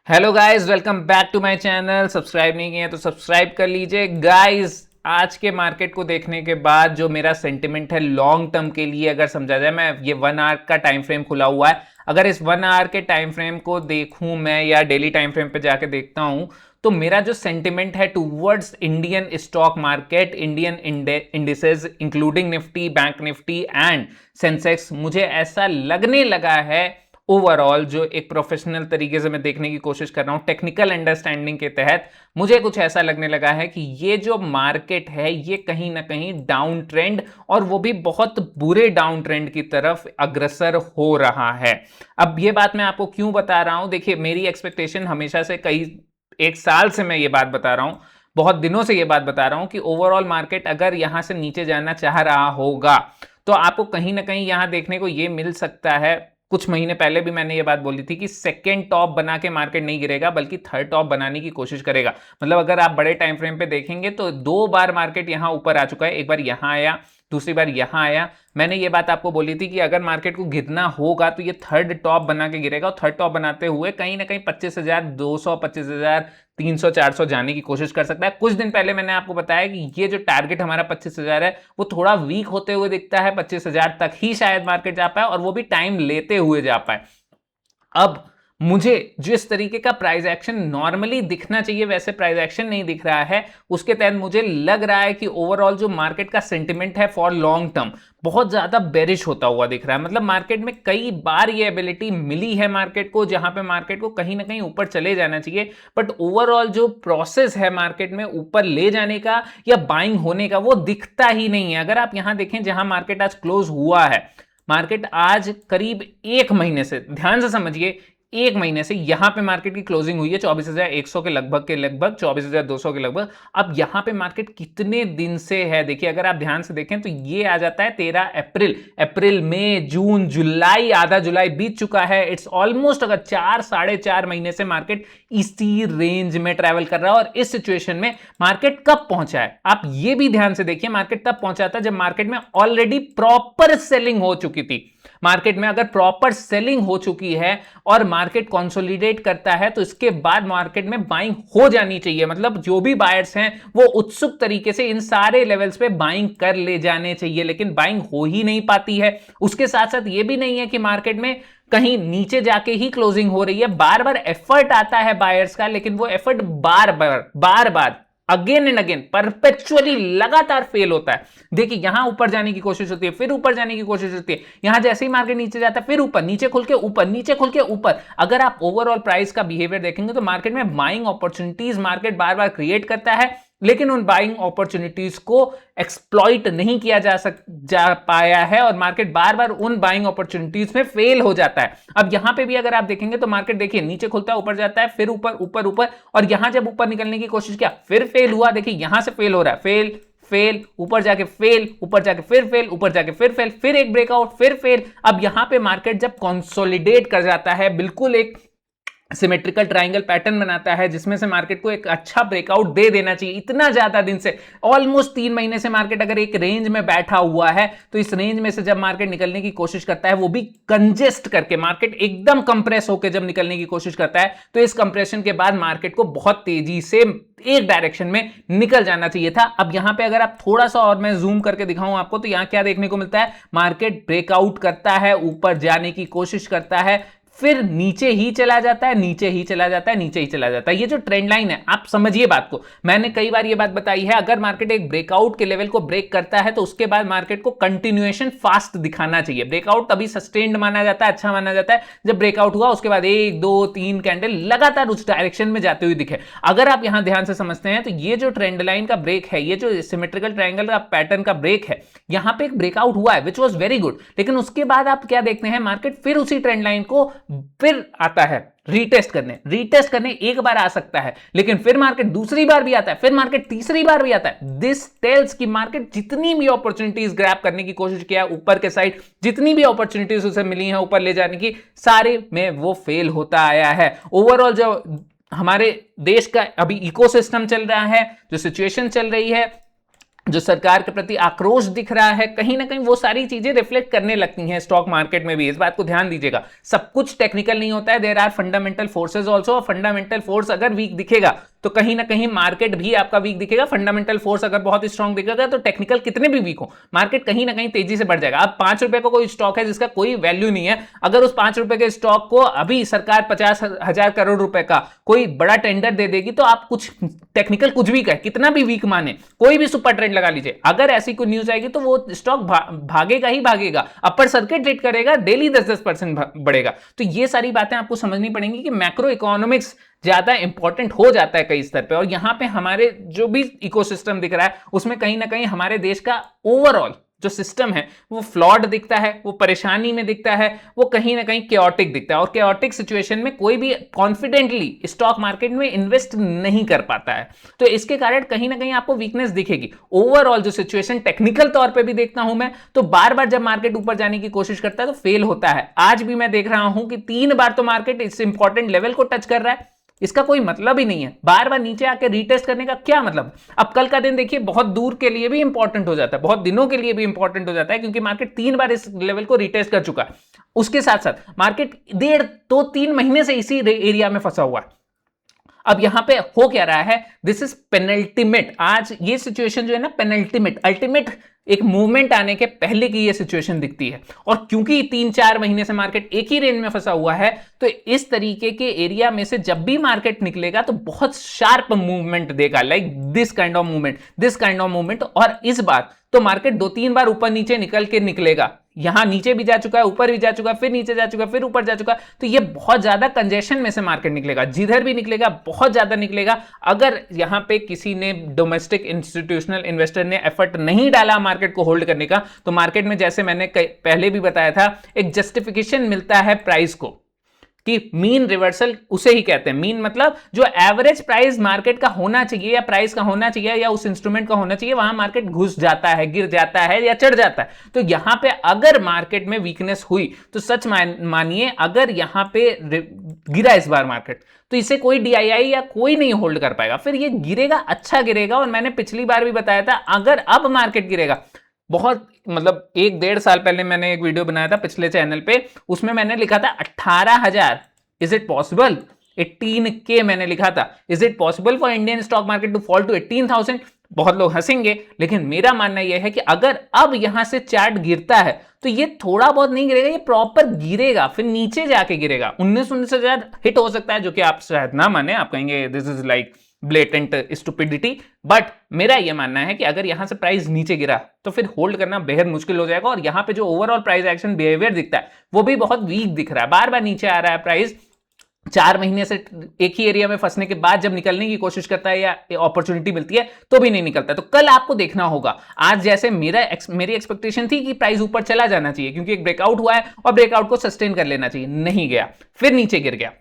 Hello guys, welcome back to my channel. Subscribe नहीं किए तो सब्सक्राइब कर लीजिए। गाइस, आज के मार्केट को देखने के बाद जो मेरा सेंटिमेंट है लॉन्ग टर्म के लिए अगर समझा जाए, मैं ये 1 आवर का टाइम फ्रेम खुला हुआ है, अगर इस 1 आवर के टाइम फ्रेम को देखूं मैं या डेली टाइम फ्रेम पे जाके देखता हूं, तो मेरा जो सेंटिमेंट है towards Indian stock market, Indian indices including Nifty, bank Nifty and Sensex, मुझे ऐसा लगने लगा है ओवरऑल, जो एक प्रोफेशनल तरीके से मैं देखने की कोशिश कर रहा हूं टेक्निकल अंडरस्टैंडिंग के तहत, मुझे कुछ ऐसा लगने लगा है कि ये जो मार्केट है ये कहीं ना कहीं डाउन ट्रेंड, और वो भी बहुत बुरे डाउन ट्रेंड की तरफ अग्रसर हो रहा है। अब ये बात मैं आपको क्यों बता रहा हूं, देखिए मेरी एक्सपेक्टेशन हमेशा से, कई एक साल से मैं ये बात बता रहा हूं, बहुत दिनों से ये बात बता रहा हूं कि ओवरऑल मार्केट अगर यहां से नीचे जाना चाह रहा होगा तो आपको कहीं ना कहीं यहां देखने को ये मिल सकता है। कुछ महीने पहले भी मैंने ये बात बोली थी कि सेकंड टॉप बना के मार्केट नहीं गिरेगा बल्कि थर्ड टॉप बनाने की कोशिश करेगा। मतलब अगर आप बड़े टाइम फ्रेम पे देखेंगे तो 2 बार मार्केट यहां ऊपर आ चुका है, एक बार यहां आया, दूसरी बार यहां आया। मैंने ये बात आपको बोली थी कि अगर मार्केट को गिरना होगा तो ये थर्ड टॉप बना के गिरेगा, और थर्ड टॉप बनाते हुए कहीं ना कहीं 25,200, 25,300, 400 जाने की कोशिश कर सकता है। कुछ दिन पहले मैंने आपको बताया कि ये जो टारगेट हमारा 25,000 है वो थोड़ा वीक होते हुए दिखता है, 25,000 तक ही शायद मार्केट जा पाए, और वो भी टाइम लेते हुए जा पाए। अब मुझे जिस तरीके का प्राइस एक्शन नॉर्मली दिखना चाहिए वैसे प्राइस एक्शन नहीं दिख रहा है, उसके तहत मुझे लग रहा है कि ओवरऑल जो मार्केट का सेंटिमेंट है फॉर लॉन्ग टर्म बहुत ज्यादा बेरिश होता हुआ दिख रहा है। मतलब मार्केट में कई बार ये एबिलिटी मिली है मार्केट को, जहां पे मार्केट को कहीं ना कहीं ऊपर चले जाना चाहिए, बट ओवरऑल जो प्रोसेस है मार्केट में ऊपर ले जाने का या बाइंग होने का वो दिखता ही नहीं है। अगर आप यहां देखें जहां मार्केट आज क्लोज हुआ है, मार्केट आज करीब एक महीने से, ध्यान से समझिए, एक महीने से यहां पे मार्केट की क्लोजिंग हुई है 24,100 के लगभग 24,200 के लगभग। अब यहां पे मार्केट कितने दिन से है देखिए, अगर आप ध्यान से देखें तो ये आ जाता है 13 अप्रैल, अप्रैल मई जून जुलाई, आधा जुलाई बीत चुका है। इट्स ऑलमोस्ट अगर 4 साढ़े 4 महीने से मार्केट इसी रेंज में ट्रेवल कर रहा है, और इस सिचुएशन में मार्केट कब पहुंचा है आप ये भी ध्यान से देखिए। मार्केट तब पहुंचा था जब मार्केट में ऑलरेडी प्रॉपर सेलिंग हो चुकी थी। मार्केट में अगर प्रॉपर सेलिंग हो चुकी है और मार्केट कंसोलिडेट करता है तो इसके बाद मार्केट में बाइंग हो जानी चाहिए। मतलब जो भी बायर्स हैं वो उत्सुक तरीके से इन सारे लेवल्स पे बाइंग कर ले जाने चाहिए, लेकिन बाइंग हो ही नहीं पाती है। उसके साथ साथ ये भी नहीं है कि मार्केट में कहीं नीचे जाके ही क्लोजिंग हो रही है, बार बार एफर्ट आता है बायर्स का, लेकिन वो effort bar bar again and again perpetually लगातार फेल होता है। देखिए यहां ऊपर जाने की कोशिश होती है, फिर ऊपर जाने की कोशिश होती है, यहां जैसे ही मार्केट नीचे जाता है फिर ऊपर, नीचे खुल के ऊपर, नीचे खुल के ऊपर। अगर आप ओवरऑल प्राइस का बिहेवियर देखेंगे तो मार्केट में बाइंग अपॉर्चुनिटीज मार्केट बार बार क्रिएट करता है, लेकिन उन बाइंग अपॉर्चुनिटीज को एक्सप्लॉइट नहीं किया जा पाया है, और मार्केट बार बार उन बाइंग अपॉर्चुनिटीज में फेल हो जाता है। अब यहां पे भी अगर आप देखेंगे तो मार्केट देखिए नीचे खुलता है, ऊपर जाता है, फिर ऊपर ऊपर ऊपर, और यहां जब ऊपर निकलने की कोशिश किया फिर फेल हुआ। देखिए यहां से फेल हो रहा है, फेल फेल, ऊपर जाके फेल, ऊपर जाके फिर फेल, ऊपर जाके फिर फेल, फिर एक ब्रेकआउट, फिर फेल। अब यहां पे मार्केट जब कंसोलिडेट कर जाता है, बिल्कुल एक सिमेट्रिकल ट्रायंगल पैटर्न बनाता है जिसमें से मार्केट को एक अच्छा ब्रेकआउट दे देना चाहिए। इतना ज्यादा दिन से, ऑलमोस्ट 3 महीने से मार्केट अगर एक रेंज में बैठा हुआ है, तो इस रेंज में से जब मार्केट निकलने की कोशिश करता है, वो भी कंजेस्ट करके, मार्केट एकदम कंप्रेस होकर जब निकलने की कोशिश करता है, तो इस कंप्रेशन के बाद मार्केट को बहुत तेजी से एक डायरेक्शन में निकल जाना चाहिए था। अब यहां पे अगर आप थोड़ा सा और मैं जूम करके दिखाऊं आपको, तो यहां क्या देखने को मिलता है, मार्केट ब्रेकआउट करता है, ऊपर जाने की कोशिश करता है, फिर नीचे ही चला जाता है, नीचे ही चला जाता है, नीचे ही चला जाता है। ये जो ट्रेंड लाइन है, आप समझिए बात को, मैंने कई बार ये बात बताई है, अगर मार्केट एक ब्रेकआउट के लेवल को ब्रेक करता है तो उसके बाद मार्केट को कंटिन्यूएशन फास्ट दिखाना चाहिए। ब्रेकआउट तभी सस्टेन्ड माना जाता है, अच्छा माना जाता है, जब ब्रेकआउट हुआ उसके बाद 1 2 3 कैंडल लगातार उस डायरेक्शन में जाते हुए दिखे। अगर आप यहां ध्यान से समझते हैं तो ये जो ट्रेंड लाइन का ब्रेक है, ये जो सिमेट्रिकल ट्रायंगल का पैटर्न का ब्रेक है, यहां पे एक ब्रेकआउट हुआ है विच वाज वेरी गुड, लेकिन उसके बाद आप क्या देखते हैं, मार्केट फिर उसी ट्रेंड लाइन को फिर आता है रीटेस्ट करने एक बार आ सकता है, लेकिन फिर मार्केट दूसरी बार भी आता है, फिर मार्केट तीसरी बार भी आता है। दिस टेल्स कि मार्केट जितनी भी अपॉर्चुनिटीज ग्रैब करने की कोशिश किया ऊपर के साइड, जितनी भी अपॉर्चुनिटीज उसे मिली हैं ऊपर ले जाने की, सारे में वो फेल होता आया है। ओवरऑल जो हमारे देश का अभी इकोसिस्टम चल रहा है, जो सिचुएशन चल रही है, जो सरकार के प्रति आक्रोश दिख रहा है, कहीं ना कहीं वो सारी चीजें रिफ्लेक्ट करने लगती हैं स्टॉक मार्केट में भी। इस बात को ध्यान दीजिएगा, सब कुछ टेक्निकल नहीं होता है, there are fundamental forces also. Fundamental force अगर वीक दिखेगा तो कहीं ना कहीं मार्केट भी आपका वीक दिखेगा। फंडामेंटल फोर्स अगर बहुत स्ट्रांग दिखेगा तो टेक्निकल कितने भी वीक हो, मार्केट कहीं ना कहीं तेजी से बढ़ जाएगा। अब 5 रुपए का कोई स्टॉक है जिसका कोई वैल्यू नहीं है, अगर उस 5 रुपए के स्टॉक को अभी सरकार 50,000 करोड़ रुपए का कोई बड़ा टेंडर दे देगी तो आप कुछ टेक्निकल कुछ भी कहे, कितना भी वीक माने, कोई भी सुपर ट्रेंड लगा लीजिए, अगर ऐसी कोई न्यूज आएगी तो वो स्टॉक भागेगा ही भागेगा, अपर सर्किट रेट करेगा, डेली 10-10% बढ़ेगा। तो ये सारी बातें आपको समझनी पड़ेंगी कि मैक्रो इकोनॉमिक्स ज्यादा इंपॉर्टेंट हो जाता है कई स्तर पे। और यहां पे हमारे जो भी इकोसिस्टम दिख रहा है उसमें कहीं ना कहीं हमारे देश का ओवरऑल जो सिस्टम है वो फ्लॉड दिखता है, वो परेशानी में दिखता है, वो कहीं ना कहीं केओटिक दिखता है। और केओटिक सिचुएशन में कोई भी कॉन्फिडेंटली स्टॉक मार्केट में इन्वेस्ट नहीं कर पाता है, तो इसके कारण कहीं ना कहीं आपको वीकनेस दिखेगी। ओवरऑल जो सिचुएशन टेक्निकल तौर पे भी देखता हूं मैं, तो बार बार जब मार्केट ऊपर जाने की कोशिश करता है तो फेल होता है। आज भी मैं देख रहा हूं कि 3 बार तो मार्केट इस इंपॉर्टेंट लेवल को टच कर रहा है, इसका कोई मतलब ही नहीं है। बार बार नीचे आके रीटेस्ट करने का क्या मतलब। अब कल का दिन देखिए बहुत दूर के लिए भी इंपॉर्टेंट हो जाता है, बहुत दिनों के लिए भी इंपॉर्टेंट हो जाता है, क्योंकि मार्केट 3 बार इस लेवल को रीटेस्ट कर चुका है। उसके साथ साथ मार्केट 1.5-3 महीने से इसी एरिया में फंसा हुआ है। अब यहां पे हो क्या रहा है, दिस इज पेनल्टीमेट। आज ये सिचुएशन जो है ना पेनल्टीमेट, अल्टीमेट एक मूवमेंट आने के पहले की ये सिचुएशन दिखती है। और क्योंकि 3-4 महीने से मार्केट एक ही रेंज में फंसा हुआ है, तो इस तरीके के एरिया में से जब भी मार्केट निकलेगा तो बहुत शार्प मूवमेंट देगा, like this kind of movement, this kind of movement. और इस बार तो मार्केट 2-3 बार ऊपर नीचे निकल के निकलेगा, यहां नीचे भी जा चुका है, ऊपर भी जा चुका है, फिर नीचे जा चुका है, फिर ऊपर जा चुका है। तो ये बहुत ज्यादा कंजेशन में से मार्केट निकलेगा, जिधर भी निकलेगा बहुत ज्यादा निकलेगा। अगर यहां पे किसी ने डोमेस्टिक इंस्टीट्यूशनल इन्वेस्टर ने एफर्ट नहीं डाला मार्केट को होल्ड करने का, तो मार्केट में जैसे मैंने पहले भी बताया था, एक जस्टिफिकेशन मिलता है प्राइस को कि मीन रिवर्सल उसे ही कहते हैं। मीन मतलब जो एवरेज प्राइस मार्केट का होना चाहिए या प्राइस का होना चाहिए या उस इंस्ट्रूमेंट का होना चाहिए, वहां मार्केट घुस जाता है, गिर जाता है या चढ़ जाता है। तो यहां पे अगर मार्केट में वीकनेस हुई तो सच मानिए, अगर यहां पे गिरा इस बार मार्केट, तो इसे कोई डीआईआई या कोई नहीं होल्ड कर पाएगा, फिर ये गिरेगा, अच्छा गिरेगा। और मैंने पिछली बार भी बताया था, अगर अब मार्केट गिरेगा, बहुत मतलब 1-1.5 साल पहले मैंने एक वीडियो बनाया था पिछले चैनल पे, उसमें मैंने लिखा था 18,000, इज इट पॉसिबल, 18K मैंने लिखा था, is it possible for Indian stock market to fall to 18,000। बहुत लोग हंसेंगे, लेकिन मेरा मानना यह है कि अगर अब यहां से चार्ट गिरता है तो ये थोड़ा बहुत नहीं गिरेगा, ये प्रॉपर गिरेगा, फिर नीचे जाके गिरेगा। 19,000 हिट हो सकता है, जो कि आप शायद ना माने, आप कहेंगे this is like blatant stupidity, but मेरा यह मानना है कि अगर यहां से प्राइस नीचे गिरा तो फिर होल्ड करना बेहद मुश्किल हो जाएगा। और यहां पे जो ओवरऑल प्राइस एक्शन बिहेवियर दिखता है वो भी बहुत वीक दिख रहा है, बार बार नीचे आ रहा है प्राइस। 4 महीने से एक ही एरिया में फंसने के बाद जब निकलने की कोशिश करता है या अपॉर्चुनिटी मिलती है तो भी नहीं निकलता। तो कल आपको देखना होगा, आज जैसे मेरी एक्सपेक्टेशन थी कि प्राइस ऊपर चला जाना चाहिए क्योंकि एक ब्रेकआउट हुआ है और ब्रेकआउट को सस्टेन कर लेना चाहिए, नहीं गया, फिर नीचे गिर गया,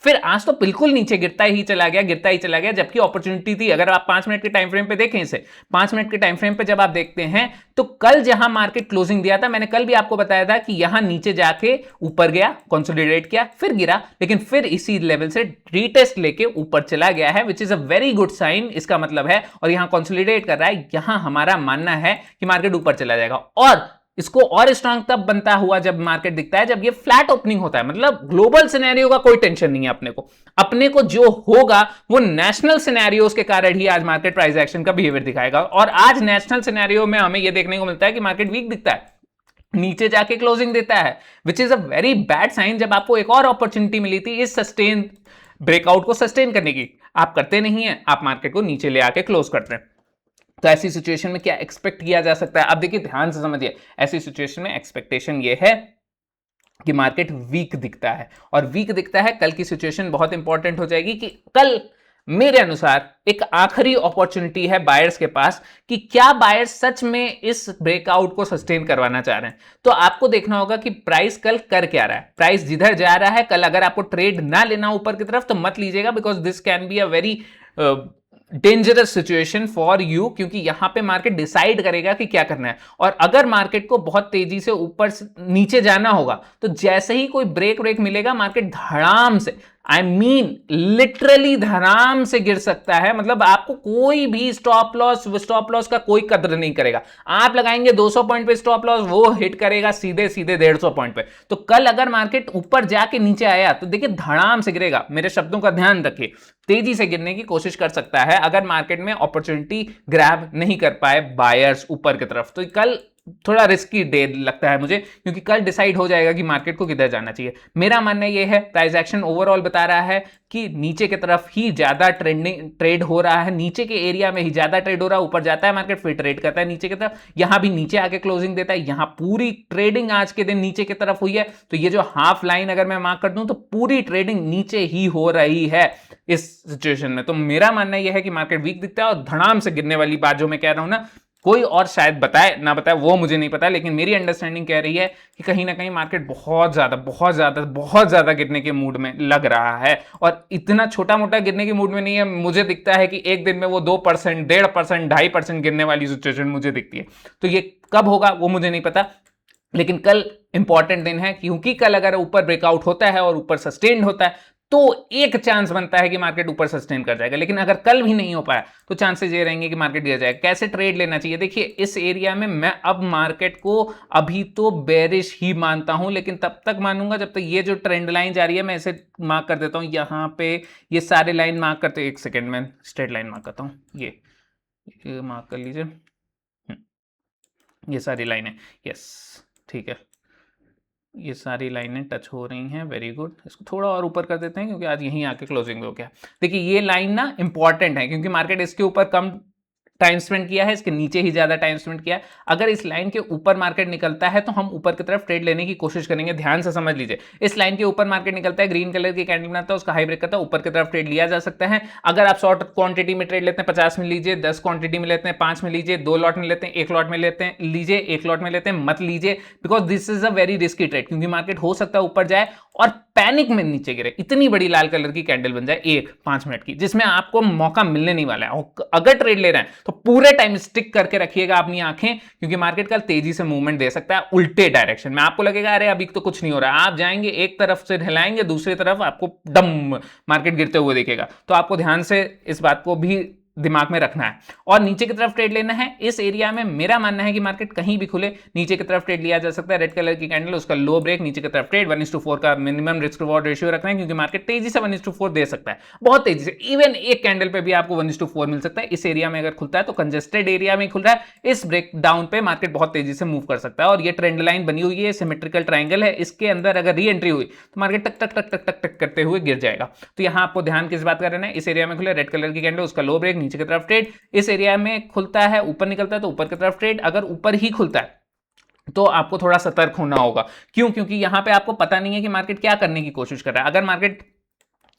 फिर आज तो बिल्कुल नीचे गिरता ही चला गया, जबकि अपॉर्चुनिटी थी। अगर आप 5 मिनट के टाइम फ्रेम पे देखें इसे, 5 मिनट के टाइम फ्रेम पे जब आप देखते हैं तो कल जहां मार्केट क्लोजिंग दिया था, मैंने कल भी आपको बताया था कि यहां नीचे जाके ऊपर गया, कंसोलिडेट किया, फिर गिरा, लेकिन फिर इसी लेवल से रीटेस्ट लेके ऊपर चला गया है, which is a very good sign. इसका मतलब है, और यहां कंसोलिडेट कर रहा है, यहां हमारा मानना है कि मार्केट ऊपर चला जाएगा। और इसको और स्ट्रांग तब बनता हुआ जब मार्केट दिखता है जब ये फ्लैट ओपनिंग होता है, मतलब ग्लोबल सिनेरियो का कोई टेंशन नहीं है अपने को जो होगा वो नेशनल सिनेरियोस के कारण ही आज मार्केट प्राइस एक्शन का बिहेवियर दिखाएगा। और आज नेशनल सिनेरियो में हमें यह देखने को मिलता है कि मार्केट वीक दिखता है, नीचे जाके क्लोजिंग देता है, which is a very bad sign. जब आपको एक और अपॉर्चुनिटी मिली थी इस सस्टेन ब्रेकआउट को सस्टेन करने की, आप करते नहीं है, आप मार्केट को नीचे ले आके क्लोज करते हैं। तो ऐसी सिचुएशन में क्या एक्सपेक्ट किया जा सकता है? अब देखिए ध्यान से समझिए, ऐसी सिचुएशन में एक्सपेक्टेशन ये है कि मार्केट वीक दिखता है, और वीक दिखता है, कल की सिचुएशन बहुत इंपॉर्टेंट हो जाएगी कि कल मेरे अनुसार एक आखिरी अपॉर्चुनिटी है बायर्स के पास कि क्या बायर्स सच में इस ब्रेकआउट को सस्टेन करवाना चाह रहे हैं। तो आपको देखना होगा कि प्राइस कल कर क्या रहा है, प्राइस जिधर जा रहा है कल, अगर आपको ट्रेड ना लेना ऊपर की तरफ तो मत लीजिएगा, because this can be a very dangerous situation for you, क्योंकि यहां पे मार्केट डिसाइड करेगा कि क्या करना है। और अगर मार्केट को बहुत तेजी से ऊपर नीचे जाना होगा तो जैसे ही कोई ब्रेक मिलेगा, मार्केट धड़ाम से आई मीन लिटरली धड़ाम से गिर सकता है। मतलब आपको कोई भी स्टॉप लॉस का कोई कदर नहीं करेगा। आप लगाएंगे 200 पॉइंट पे स्टॉप लॉस, वो हिट करेगा सीधे सीधे 150 पॉइंट पे। तो कल अगर मार्केट ऊपर जाके नीचे आया तो देखिए धड़ाम से गिरेगा। मेरे शब्दों का ध्यान रखिए, तेजी से गिरने की कोशिश कर सकता है अगर मार्केट में अपॉर्चुनिटी ग्रैब नहीं कर पाए बायर्स ऊपर की तरफ। तो कल थोड़ा रिस्की डे लगता है मुझे, क्योंकि कल डिसाइड हो जाएगा कि मार्केट को किधर जाना चाहिए। मेरा मानना यह है, प्राइस एक्शन ओवरऑल बता रहा है कि नीचे की तरफ ही ज्यादा ट्रेड हो रहा है, नीचे के एरिया में ही ज्यादा ट्रेड हो रहा है। ऊपर जाता है मार्केट फिर ट्रेड करता है नीचे की तरफ, यहां भी नीचे आके क्लोजिंग देता है। यहां पूरी ट्रेडिंग आज के दिन नीचे की तरफ हुई है। तो ये जो हाफ लाइन अगर मैं मार्क कर दूं तो पूरी ट्रेडिंग नीचे ही हो रही है इस सिचुएशन में। तो मेरा मानना यह है कि मार्केट वीक दिखता है और धड़ाम से गिरने वाली बात जो मैं कह रहा हूं ना, कोई और शायद बताए ना बताए वो मुझे नहीं पता, लेकिन मेरी अंडरस्टैंडिंग कह रही है कि कहीं ना कहीं मार्केट बहुत ज्यादा गिरने के मूड में लग रहा है। और इतना छोटा मोटा गिरने के मूड में नहीं है। मुझे दिखता है कि एक दिन में वो 2%, 1.5%, 2.5% गिरने वाली सिचुएशन मुझे दिखती है। तो ये कब होगा वो मुझे नहीं पता, लेकिन कल इंपॉर्टेंट दिन है, क्योंकि कल अगर ऊपर ब्रेकआउट होता है और ऊपर सस्टेन्ड होता है तो एक चांस बनता है कि मार्केट ऊपर सस्टेन कर जाएगा। लेकिन अगर कल भी नहीं हो पाया तो चांसेस ये रहेंगे कि मार्केट गिर जाएगा। कैसे ट्रेड लेना चाहिए, देखिए इस एरिया में मैं अब मार्केट को अभी तो बेरिश ही मानता हूं, लेकिन तब तक मानूंगा जब तक ये जो ट्रेंड लाइन जा रही है, मैं इसे मार्क कर देता हूं यहां पे, ये सारे लाइन मार्क करते, एक सेकेंड में स्ट्रेट लाइन मार्क करता हूं, ये मार्क कर लीजिए, ये सारी लाइनें, यस ठीक है, ये सारी लाइनें टच हो रही हैं, वेरी गुड। इसको थोड़ा और ऊपर कर देते हैं क्योंकि आज यहीं आके क्लोजिंग हो गया। देखिए ये लाइन ना इंपॉर्टेंट है, क्योंकि मार्केट इसके ऊपर कम टाइम स्पेंड किया है, इसके नीचे ही ज्यादा टाइम स्पेंड किया है। अगर इस लाइन के ऊपर मार्केट निकलता है तो हम ऊपर की तरफ ट्रेड लेने की कोशिश करेंगे। ध्यान से समझ लीजिए, इस लाइन के ऊपर मार्केट निकलता है, ग्रीन कलर की कैंडल बनाता है, उसका हाई ब्रेक करता है, ऊपर की तरफ ट्रेड लिया जा सकता है। अगर आप शॉर्ट क्वांटिटी में ट्रेड लेते हैं 50 में लीजिए, 10 क्वांटिटी में लेते हैं 5 में लीजिए, 2 लॉट में लेते हैं 1 लॉट में लेते हैं लीजिए, 1 लॉट में लेते हैं मत लीजिए, because this is a very risky trade. क्योंकि मार्केट हो सकता है ऊपर जाए और पैनिक में नीचे गिरे, इतनी बड़ी लाल कलर की कैंडल बन जाए 1-5 मिनट की, जिसमें आपको मौका मिलने नहीं वाला है। अगर ट्रेड ले रहे हैं तो पूरे टाइम स्टिक करके रखिएगा अपनी आंखें, क्योंकि मार्केट कल तेजी से मूवमेंट दे सकता है उल्टे डायरेक्शन में। आपको लगेगा अरे अभी तो कुछ नहीं हो रहा है, आप जाएंगे एक तरफ से हिलाएंगे, दूसरी तरफ आपको डम मार्केट गिरते हुए दिखेगा। तो आपको ध्यान से इस बात को भी दिमाग में रखना है और नीचे की तरफ ट्रेड लेना है। इस एरिया में मेरा मानना है कि मार्केट कहीं भी खुले नीचे की तरफ ट्रेड लिया जा सकता है। रेड कलर की कैंडल, उसका लो ब्रेक, नीचे की तरफ ट्रेड, 1:4 का मिनिमम रिस्क रिवॉर्ड रेशियो रखना है, क्योंकि मार्केट तेजी से 1:4 दे सकता है, बहुत तेजी से। इवन एक कैंडल पे भी आपको 1:4 मिल सकता है। इस एरिया में अगर खुलता है तो कंजेस्टेड एरिया में खुल रहा है, इस ब्रेक डाउन पे मार्केट बहुत तेजी से मूव कर सकता है। और ये ट्रेंड लाइन बनी हुई है, सिमेट्रिकल ट्राइंगल है, इसके अंदर अगर री एंट्री हुई तो मार्केट टक टक टक टक टक टक करते हुए गिर जाएगा। तो यहां आपको ध्यान किस बात का रहना है, इस एरिया में खुले रेड कलर की कैंडल, उसका लो ब्रेक, नीचे की तरफ ट्रेड, इस एरिया में खुलता है ऊपर निकलता है तो ऊपर की तरफ ट्रेड। अगर ऊपर ही खुलता है तो आपको थोड़ा सतर्क होना होगा। क्यों? क्योंकि यहां पे आपको पता नहीं है कि मार्केट क्या करने की कोशिश कर रहा है। अगर मार्केट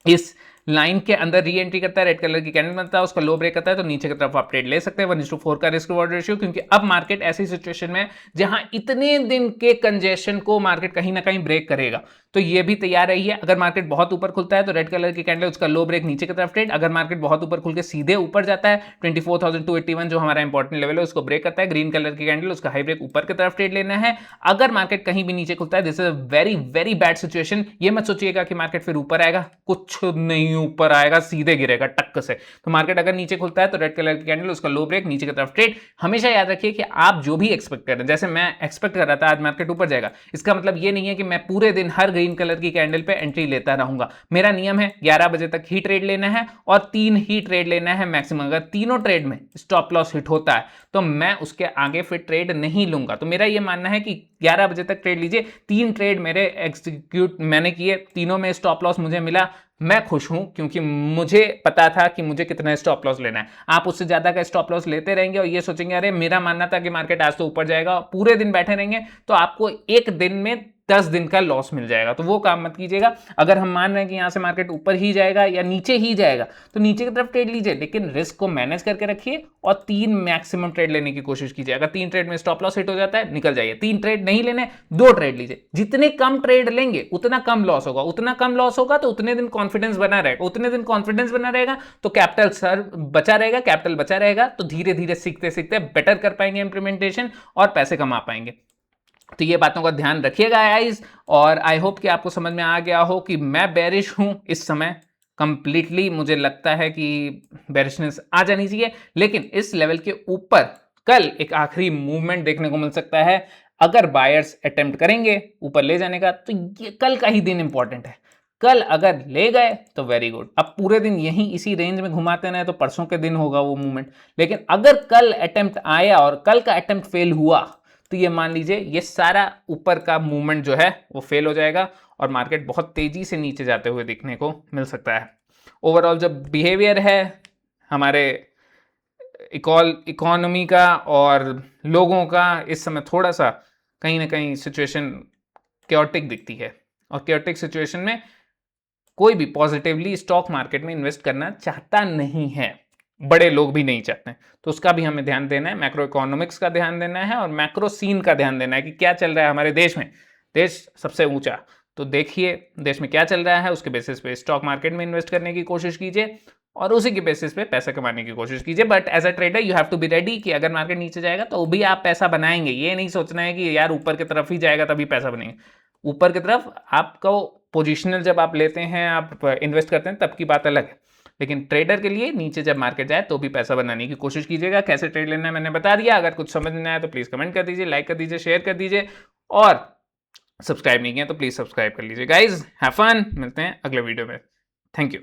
इस लाइन के अंदर री एंट्री करता है, रेड कलर की कैंडल बनता है, उसका लो ब्रेक करता है, तो नीचे की तरफ आप ट्रेड ले सकते हैं 1:4 का रिस्क रिवॉर्ड रेशियो। क्योंकि अब मार्केट ऐसी सिचुएशन में जहां इतने दिन के कंजेशन को मार्केट कहीं ना कहीं ब्रेक करेगा, तो ये भी तैयार रही है। अगर मार्केट बहुत ऊपर खुलता है तो रेड कलर की कैंडल, उसका लो ब्रेक, नीचे की तरफ ट्रेड। अगर मार्केट बहुत ऊपर खुल के सीधे ऊपर जाता है 24,281 जो हमारा इंपॉर्टेंट लेवल है उसको ब्रेक करता है, ग्रीन कलर की कैंडल, उसका हाई ब्रेक, ऊपर की तरफ ट्रेड लेना है। अगर मार्केट कहीं भी नीचे खुलता है, this is a very very bad situation. ये मत सोचिएगा कि मार्केट फिर ऊपर आएगा, कुछ नहीं ऊपर आएगा, सीधे गिरेगा टक्क से। तो मार्केट अगर नीचे खुलता है तो रेड कलर की कैंडल, उसका लो ब्रेक, नीचे की तरफ ट्रेड। हमेशा याद रखिए कि आप जो भी एक्सपेक्ट कर रहे हैं, जैसे मैं एक्सपेक्ट कर रहा था आज मार्केट ऊपर जाएगा, इसका मतलब ये नहीं है कि मैं पूरे दिन हर ग्रीन कलर की कैंडल पे एंट्री लेता रहूंगा। मेरा नियम है 11 बजे तक ही ट्रेड लेना है और 3 ही ट्रेड लेना है मैक्सिमम। अगर तीनों ट्रेड में स्टॉप लॉस हिट होता है तो मैं उसके आगे फिर ट्रेड नहीं लूंगा। तो मेरा ये मानना है कि 11 बजे तक ट्रेड लीजिए। 3 ट्रेड मेरे एग्जीक्यूट मैंने किए, तीनों में स्टॉप लॉस मुझे मिला, मैं खुश हूं, क्योंकि मुझे पता था कि मुझे कितना स्टॉप लॉस लेना है। आप उससे ज्यादा का स्टॉप लॉस लेते रहेंगे और ये सोचेंगे अरे मेरा मानना था कि मार्केट आज तो ऊपर जाएगा, पूरे दिन बैठे रहेंगे तो आपको एक दिन में 10 दिन का लॉस मिल जाएगा। तो वो काम मत कीजिएगा। अगर हम मान रहे हैं कि यहां से मार्केट ऊपर ही जाएगा या नीचे ही जाएगा तो नीचे की तरफ ट्रेड लीजिए, लेकिन रिस्क को मैनेज करके रखिए और 3 मैक्सिमम ट्रेड लेने की कोशिश कीजिए। अगर 3 ट्रेड में स्टॉप लॉस हिट हो जाता है निकल जाइए। 3 ट्रेड नहीं लेने, 2 ट्रेड लीजिए। जितने कम ट्रेड लेंगे उतना कम लॉस होगा, उतना कम लॉस होगा तो उतने दिन कॉन्फिडेंस बना रहेगा, उतने दिन कॉन्फिडेंस बना रहेगा तो कैपिटल सर बचा रहेगा, कैपिटल बचा रहेगा तो धीरे धीरे सीखते सीखते बेटर कर पाएंगे इंप्लीमेंटेशन और पैसे कमा पाएंगे। तो ये बातों का ध्यान रखिएगा गाइस, और आई होप कि आपको समझ में आ गया हो कि मैं बेरिश हूं इस समय कंप्लीटली। मुझे लगता है कि बेरिशनेस आ जानी चाहिए, लेकिन इस लेवल के ऊपर कल एक आखिरी मूवमेंट देखने को मिल सकता है। अगर बायर्स अटेम्प्ट करेंगे ऊपर ले जाने का, तो ये कल का ही दिन इंपॉर्टेंट है। कल अगर ले गए तो वेरी गुड, अब पूरे दिन यहीं इसी रेंज में घुमाते रहे तो परसों के दिन होगा वो मूवमेंट। लेकिन अगर कल अटेम्प्ट आया और कल का अटेम्प्ट फेल हुआ, तो ये मान लीजिए ये सारा ऊपर का मूवमेंट जो है वो फेल हो जाएगा और मार्केट बहुत तेजी से नीचे जाते हुए देखने को मिल सकता है। ओवरऑल जो बिहेवियर है हमारे इकोनॉमी का और लोगों का, इस समय थोड़ा सा कहीं ना कहीं सिचुएशन क्योटिक दिखती है, और क्योटिक सिचुएशन में कोई भी पॉजिटिवली स्टॉक मार्केट में इन्वेस्ट करना चाहता नहीं है, बड़े लोग भी नहीं चाहते हैं। तो उसका भी हमें ध्यान देना है, मैक्रो इकोनॉमिक्स का ध्यान देना है और मैक्रो सीन का ध्यान देना है कि क्या चल रहा है हमारे देश में। देश सबसे ऊंचा, तो देखिए देश में क्या चल रहा है, उसके बेसिस पे स्टॉक मार्केट में इन्वेस्ट करने की कोशिश कीजिए और उसी के बेसिस पे पैसा कमाने की कोशिश कीजिए। But as a trader you have to be ready कि अगर मार्केट नीचे जाएगा तो भी आप पैसा बनाएंगे। ये नहीं सोचना है कि यार ऊपर की तरफ ही जाएगा तभी पैसा बनेंगे। ऊपर की तरफ आपको पोजिशनल जब आप लेते हैं, आप इन्वेस्ट करते हैं, तब की बात अलग है। लेकिन ट्रेडर के लिए नीचे जब मार्केट जाए तो भी पैसा बनाने की कोशिश कीजिएगा। कैसे ट्रेड लेना है मैंने बता दिया। अगर कुछ समझ नहीं आया तो प्लीज कमेंट कर दीजिए, लाइक कर दीजिए, शेयर कर दीजिए, और सब्सक्राइब नहीं किया तो प्लीज सब्सक्राइब कर लीजिए। गाइज हैव फन, मिलते हैं अगले वीडियो में। Thank you.